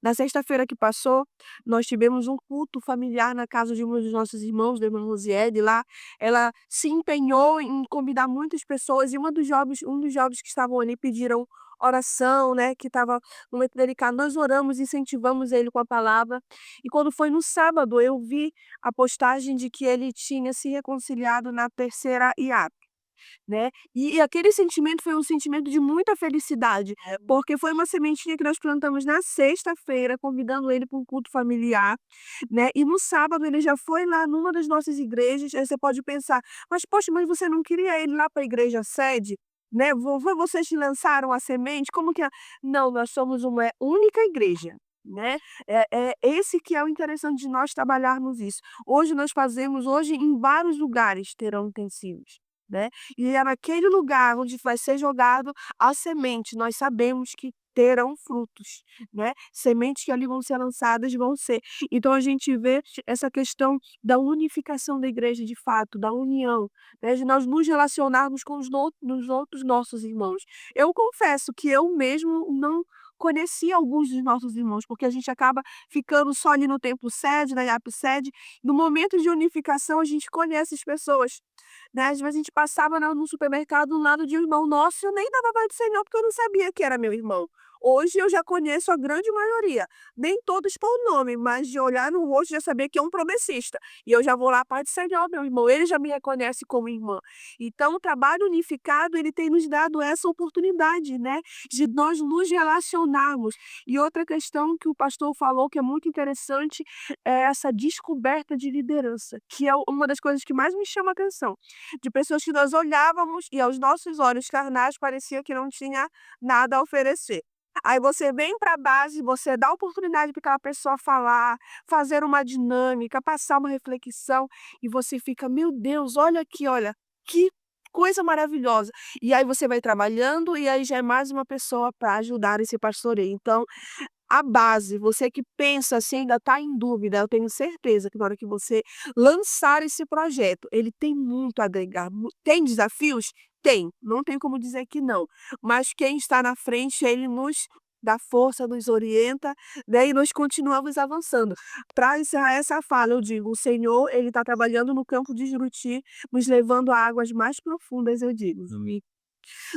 Na sexta-feira que passou, nós tivemos um culto familiar na casa de um dos nossos irmãos, da irmã Rosiede, lá ela se empenhou em convidar muitas pessoas e um dos jovens que estavam ali pediram oração, né, que estava num momento delicado. Nós oramos, incentivamos ele com a palavra, e quando foi no sábado, eu vi a postagem de que ele tinha se reconciliado na terceira hiato. né. E aquele sentimento foi um sentimento de muita felicidade, porque foi uma sementinha que nós plantamos na sexta-feira, convidando ele para um culto familiar, né, e no sábado ele já foi lá numa das nossas igrejas. Aí você pode pensar: "Mas poxa, mas você não queria ele lá para a igreja sede, né, foi vocês que lançaram a semente, como que é?" Não, nós somos uma única igreja, né, é esse que é o interessante de nós trabalharmos isso. Hoje em vários lugares terão utensílios, né, e é naquele lugar onde vai ser jogado a semente, nós sabemos que terão frutos, né, sementes que ali vão ser lançadas vão ser. Então a gente vê essa questão da unificação da igreja de fato, da união, né, de nós nos relacionarmos com os outros nossos irmãos. Eu confesso que eu mesmo não conhecia alguns dos nossos irmãos, porque a gente acaba ficando só ali no templo sede, na IAP sede. No momento de unificação a gente conhece as pessoas, né, às vezes a gente passava no supermercado do lado de um irmão nosso e eu nem dava paz do Senhor, porque eu não sabia que era meu irmão. Hoje eu já conheço a grande maioria, nem todos por nome, mas de olhar no rosto já saber que é um progressista, e eu já vou lá: "Pai do Senhor, meu irmão", ele já me reconhece como irmã. Então o trabalho unificado, ele tem nos dado essa oportunidade, né, de nós nos relacionarmos. E outra questão que o pastor falou que é muito interessante, é essa descoberta de liderança, que é uma das coisas que mais me chama a atenção, de pessoas que nós olhávamos e aos nossos olhos carnais parecia que não tinha nada a oferecer. Aí você vem para a base, você dá oportunidade para aquela pessoa falar, fazer uma dinâmica, passar uma reflexão, e você fica: "Meu Deus, olha aqui, olha, que coisa maravilhosa". E aí você vai trabalhando, e aí já é mais uma pessoa para ajudar esse pastoreio. Então, a base, você que pensa assim, ainda está em dúvida, eu tenho certeza que na hora que você lançar esse projeto, ele tem muito a agregar. Tem desafios? Tem, não tem como dizer que não, mas quem está na frente, ele nos dá força, nos orienta, né, e nós continuamos avançando. Para encerrar essa fala, eu digo: o Senhor, ele está trabalhando no campo de Juruti, nos levando a águas mais profundas, eu digo.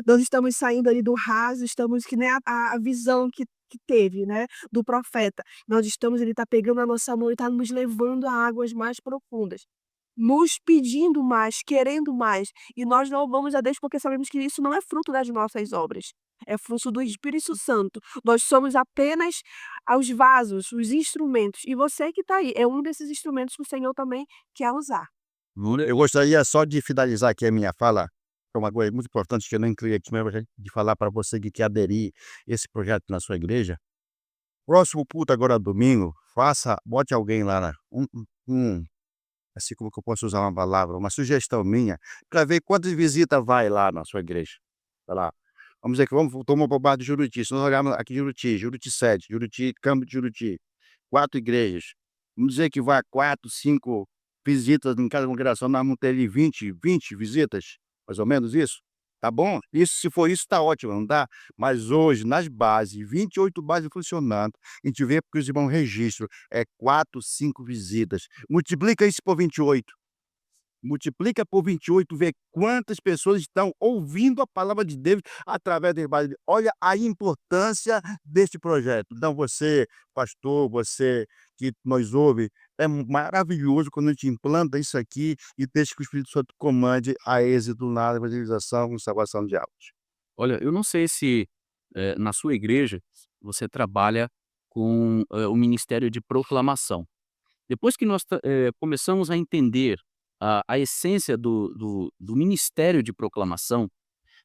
Nós estamos saindo ali do raso, estamos que nem a visão que teve, né, do profeta. Nós estamos, ele está pegando a nossa mão e está nos levando a águas mais profundas, nos pedindo mais, querendo mais, e nós louvamos a Deus porque sabemos que isso não é fruto das nossas obras, é fruto do Espírito Santo. Nós somos apenas os vasos, os instrumentos, e você que está aí, é um desses instrumentos que o Senhor também quer usar. Eu gostaria só de finalizar aqui a minha fala, que é uma coisa muito importante que eu não incluí aqui, mas de falar para você que quer aderir esse projeto na sua igreja. Próximo culto agora domingo, bote alguém lá, assim como que eu posso usar uma palavra, uma sugestão minha, para ver quantas visitas vai lá na sua igreja. Vai lá. Vamos dizer que tomar para o bar de Juruti, se nós olharmos aqui Juruti, Juruti Sede, Juruti, Campo de Juruti, 4 igrejas. Vamos dizer que vai 4, 5 visitas em cada congregação, nós vamos ter ali 20 visitas, mais ou menos isso? Tá bom? Isso, se for isso, tá ótimo, não dá? Mas hoje, nas bases, 28 bases funcionando, a gente vê porque os irmãos registram, 4, 5 visitas. Multiplica isso por 28. Multiplica por 28, vê quantas pessoas estão ouvindo a palavra de Deus através da base. Olha a importância deste projeto. Então você, pastor, você que nos ouve, é maravilhoso quando a gente implanta isso aqui e deixa que o Espírito Santo comande a êxito na evangelização e salvação de almas. Olha, eu não sei se, na sua igreja você trabalha com, o ministério de proclamação. Depois que nós começamos a entender a essência do ministério de proclamação,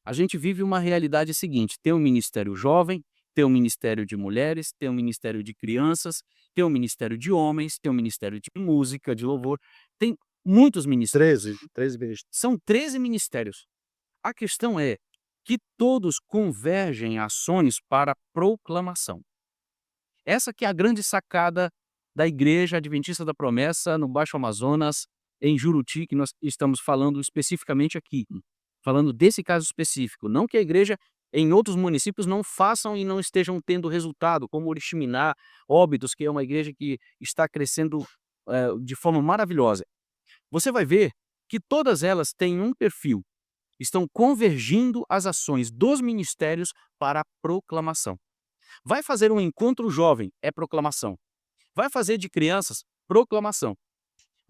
a gente vive uma realidade seguinte: tem um ministério jovem, tem um ministério de mulheres, tem um ministério de crianças, tem um ministério de homens, tem um ministério de música, de louvor, tem muitos ministérios. 13 ministérios. São 13 ministérios. A questão é que todos convergem ações para proclamação. Essa que é a grande sacada da Igreja Adventista da Promessa no Baixo Amazonas, em Juruti, que nós estamos falando especificamente aqui. Falando desse caso específico, não que a igreja em outros municípios não façam e não estejam tendo resultado, como Oriximiná, Óbidos, que é uma igreja que está crescendo de forma maravilhosa. Você vai ver que todas elas têm um perfil, estão convergindo as ações dos ministérios para a proclamação. Vai fazer um encontro jovem, é proclamação. Vai fazer de crianças, proclamação.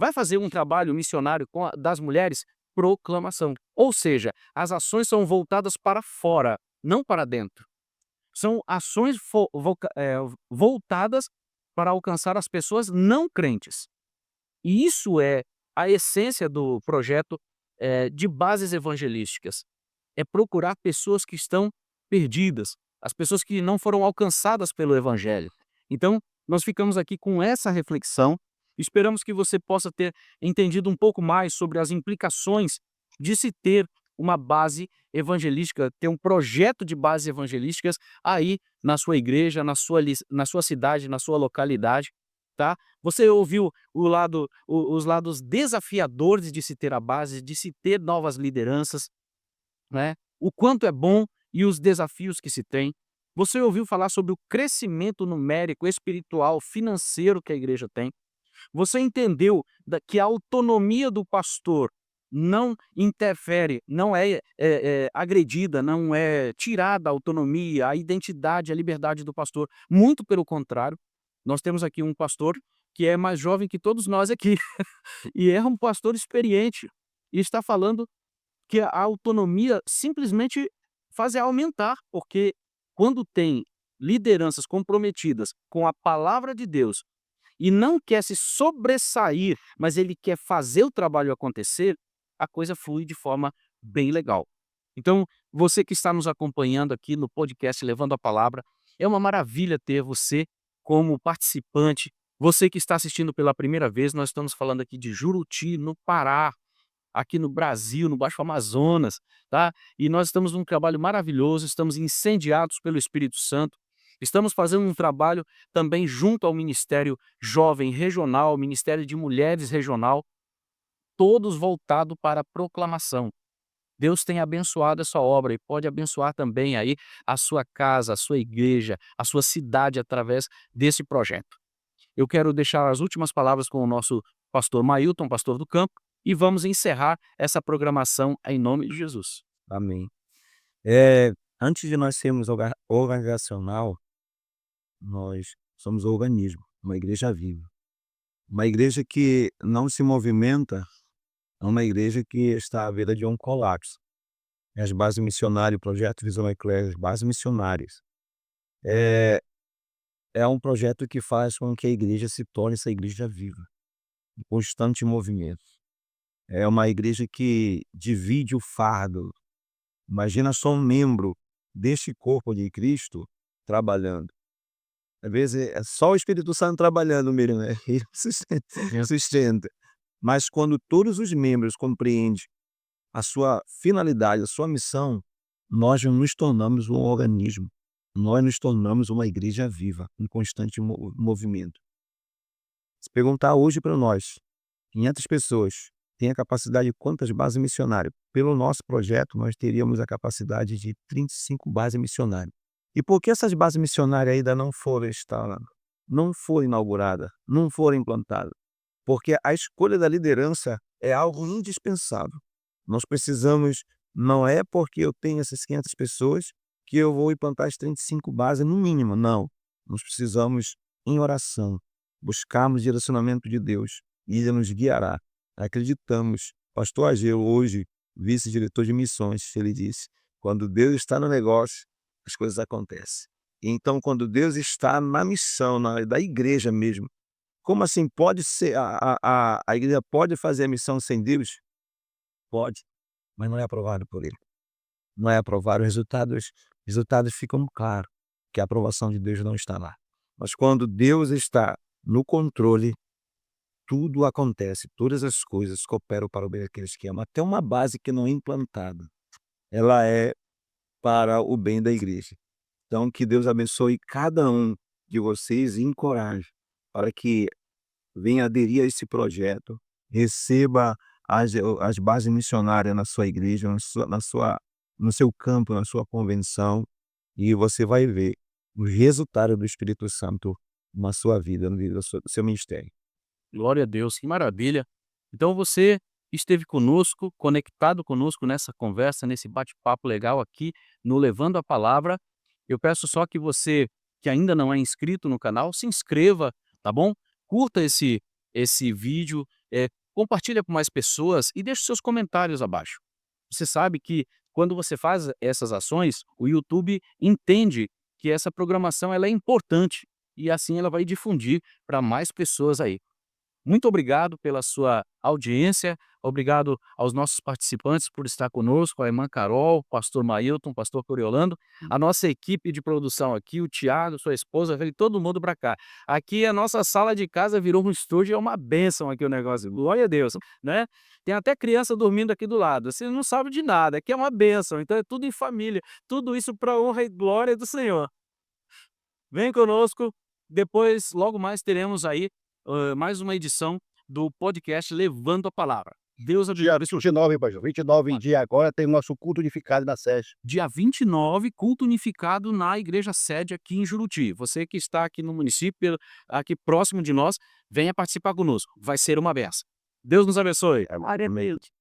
Vai fazer um trabalho missionário das mulheres, proclamação. Ou seja, as ações são voltadas para fora, não para dentro. São ações voltadas para alcançar as pessoas não crentes. E isso é a essência do projeto de bases evangelísticas. É procurar pessoas que estão perdidas, as pessoas que não foram alcançadas pelo evangelho. Então, nós ficamos aqui com essa reflexão. Esperamos que você possa ter entendido um pouco mais sobre as implicações de se ter uma base evangelística, ter um projeto de bases evangelísticas aí na sua igreja, na sua cidade, na sua localidade, tá? Você ouviu os lados desafiadores de se ter a base, de se ter novas lideranças, né? O quanto é bom e os desafios que se tem. Você ouviu falar sobre o crescimento numérico, espiritual, financeiro que a igreja tem. Você entendeu que a autonomia do pastor não interfere, não é agredida, não é tirada a autonomia, a identidade, a liberdade do pastor. Muito pelo contrário, nós temos aqui um pastor que é mais jovem que todos nós aqui e é um pastor experiente e está falando que a autonomia simplesmente faz aumentar, porque quando tem lideranças comprometidas com a palavra de Deus e não quer se sobressair, mas ele quer fazer o trabalho acontecer, a coisa flui de forma bem legal. Então, você que está nos acompanhando aqui no podcast Levando a Palavra, é uma maravilha ter você como participante. Você que está assistindo pela primeira vez, nós estamos falando aqui de Juruti, no Pará, aqui no Brasil, no Baixo Amazonas, tá? E nós estamos num trabalho maravilhoso, estamos incendiados pelo Espírito Santo. Estamos fazendo um trabalho também junto ao Ministério Jovem Regional, Ministério de Mulheres Regional, todos voltados para a proclamação. Deus tem abençoado essa obra e pode abençoar também aí a sua casa, a sua igreja, a sua cidade através desse projeto. Eu quero deixar as últimas palavras com o nosso pastor Mailton, pastor do campo, e vamos encerrar essa programação em nome de Jesus. Amém. Antes de nós sermos organizacional, nós somos organismo, uma igreja viva. Uma igreja que não se movimenta é uma igreja que está à beira de um colapso. As bases missionárias, o projeto Visão Eclésia, as bases missionárias, é, é um projeto que faz com que a igreja se torne essa igreja viva, em constante movimento. É uma igreja que divide o fardo. Imagina só um membro deste corpo de Cristo trabalhando. Às vezes é só o Espírito Santo trabalhando mesmo, né? Ele sustenta. Mas quando todos os membros compreendem a sua finalidade, a sua missão, nós nos tornamos um organismo. Nós nos tornamos uma igreja viva, em constante movimento. Se perguntar hoje para nós, 500 pessoas têm a capacidade de quantas bases missionárias? Pelo nosso projeto, nós teríamos a capacidade de 35 bases missionárias. E por que essas bases missionárias ainda não foram instaladas, não foram inauguradas, não foram implantadas? Porque a escolha da liderança é algo indispensável. Nós precisamos, não é porque eu tenho essas 500 pessoas que eu vou implantar as 35 bases no mínimo, não. Nós precisamos, em oração, buscarmos direcionamento de Deus e Ele nos guiará. Acreditamos. Pastor Ageu, hoje, vice-diretor de missões, ele disse, quando Deus está no negócio, as coisas acontecem. Então, quando Deus está na missão, da igreja mesmo, como assim pode ser, a igreja pode fazer a missão sem Deus? Pode, mas não é aprovado por Ele. Não é aprovado, os resultados ficam claros, que a aprovação de Deus não está lá. Mas quando Deus está no controle, tudo acontece, todas as coisas cooperam para o bem daqueles que amam. Até uma base que não é implantada, ela é para o bem da igreja. Então, que Deus abençoe cada um de vocês e encoraje para que venha aderir a esse projeto, receba as bases missionárias na sua igreja, no seu campo, na sua convenção, e você vai ver o resultado do Espírito Santo na sua vida, no seu ministério. Glória a Deus, que maravilha. Então você esteve conosco, conectado conosco nessa conversa, nesse bate-papo legal aqui no Levando a Palavra. Eu peço só que você, que ainda não é inscrito no canal, se inscreva, tá bom? Curta esse vídeo, compartilha com mais pessoas e deixa os seus comentários abaixo. Você sabe que quando você faz essas ações, o YouTube entende que essa programação ela é importante e assim ela vai difundir para mais pessoas aí. Muito obrigado pela sua audiência, obrigado aos nossos participantes por estar conosco, a irmã Carol, pastor Mailton, pastor Coriolando, a nossa equipe de produção aqui, o Thiago, sua esposa, veio todo mundo para cá. Aqui a nossa sala de casa virou um estúdio, é uma bênção aqui o negócio, glória a Deus, né? Tem até criança dormindo aqui do lado, você não sabe de nada, aqui é uma bênção, então é tudo em família, tudo isso para honra e glória do Senhor. Vem conosco, depois, logo mais, teremos aí mais uma edição do podcast Levando a Palavra. Deus Dia abençoe. 29, pastor. 29 em dia agora tem o nosso culto unificado na SES. Dia 29, culto unificado na igreja sede aqui em Juruti. Você que está aqui no município, aqui próximo de nós, venha participar conosco. Vai ser uma benção. Deus nos abençoe. Glória a Deus.